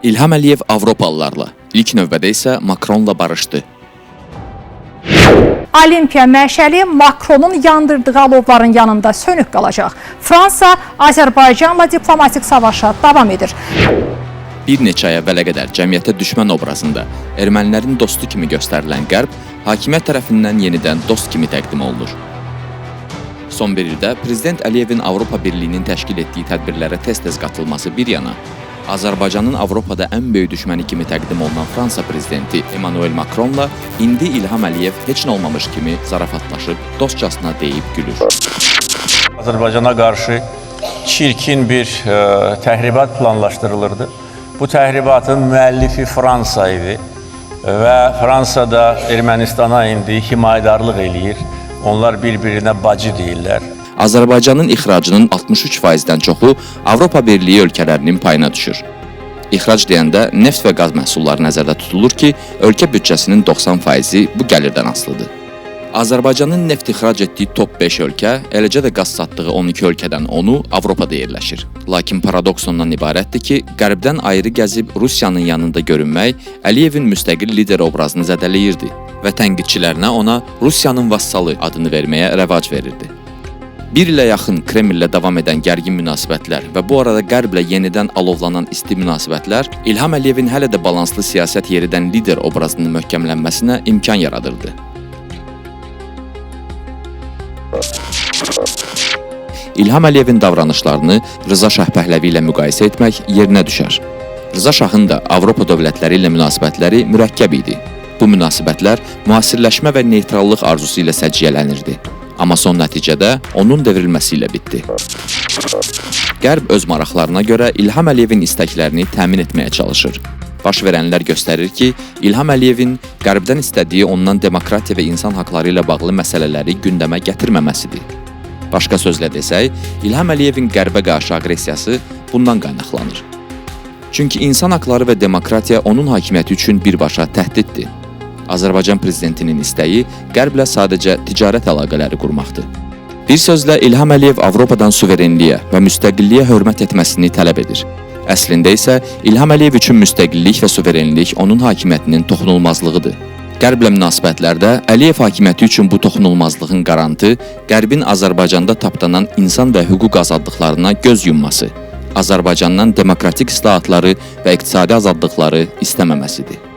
İlham Əliyev Avropalılarla, ilk növbədə isə Makronla barışdı. Olimpiya məşəli Makronun yandırdığı alovların yanında sönük qalacaq. Fransa Azərbaycanla diplomatik savaşa davam edir. Bir neçə ay əvvələ qədər cəmiyyətə düşmən obrazında ermənilərin dostu kimi göstərilən Qərb, hakimiyyət tərəfindən yenidən dost kimi təqdim olunur. Son bir ildə Prezident Əliyevin Avropa Birliyinin təşkil etdiyi tədbirlərə tez-tez qatılması bir yana, Azərbaycanın Avropada ən böyük düşməni kimi təqdim olunan Fransa Prezidenti Emmanuel Macronla indi İlham Əliyev heç nə olmamış kimi zarafatlaşıb, dostcasına deyib gülür. Azərbaycana qarşı çirkin bir təhribat planlaşdırılırdı. Bu təhribatın müəllifi Fransa idi və Fransada Ermənistana indi himayədarlıq eləyir. Onlar bir-birinə bacı deyirlər. Azərbaycanın ixracının 63%-dən çoxu Avropa Birliyi ölkələrinin payına düşür. İxrac deyəndə neft və qaz məhsulları nəzərdə tutulur ki, ölkə büdcəsinin 90%-i bu gəlirdən asılıdır. Azərbaycanın neft ixrac etdiyi top 5 ölkə, eləcə də qaz satdığı 12 ölkədən 10-u Avropada yerləşir. Lakin paradoks ondan ibarətdir ki, Qərbdən ayrı gəzib Rusiyanın yanında görünmək Əliyevin müstəqil lider obrazını zədələyirdi və tənqidçilərinə ona Rusiyanın vassalı adını verməyə rəvac verirdi. Bir ilə yaxın Kremllə davam edən gərgin münasibətlər və bu arada Qərblə yenidən alovlanan isti münasibətlər İlham Əliyevin hələ də balanslı siyasət yeridən lider obrazının möhkəmlənməsinə imkan yaradırdı. İlham Əliyevin davranışlarını Rıza Şah Pəhləvi ilə müqayisə etmək yerinə düşər. Rıza Şahın da Avropa dövlətləri ilə münasibətləri mürəkkəb idi. Bu münasibətlər müasirləşmə və neytrallıq arzusu ilə səciyyələnirdi. Amma son nəticədə onun devrilməsi ilə bitdi. Qərb öz maraqlarına görə İlham Əliyevin istəklərini təmin etməyə çalışır. Baş verənlər göstərir ki, İlham Əliyevin Qərbdən istədiyi ondan demokratiya və insan haqları ilə bağlı məsələləri gündəmə gətirməməsidir. Başqa sözlə desək, İlham Əliyevin Qərbə qarşı aqressiyası bundan qaynaqlanır. Çünki insan haqları və demokratiya onun hakimiyyəti üçün birbaşa təhdiddir. Azərbaycan prezidentinin istəyi Qərblə sadəcə ticarət əlaqələri qurmaqdır. Bir sözlə İlham Əliyev Avropadan suverenliyə və müstəqilliyə hörmət etməsini tələb edir. Əslində isə İlham Əliyev üçün müstəqillik və suverenlik onun hakimiyyətinin toxunulmazlığıdır. Qərblə münasibətlərdə Əliyev hakimiyyəti üçün bu toxunulmazlığın qarantı Qərbin Azərbaycanda tapdanan insan və hüquq azadlıqlarına göz yumması, Azərbaycandan demokratik islahatları və iqtisadi azadlıqları istəməməsidir.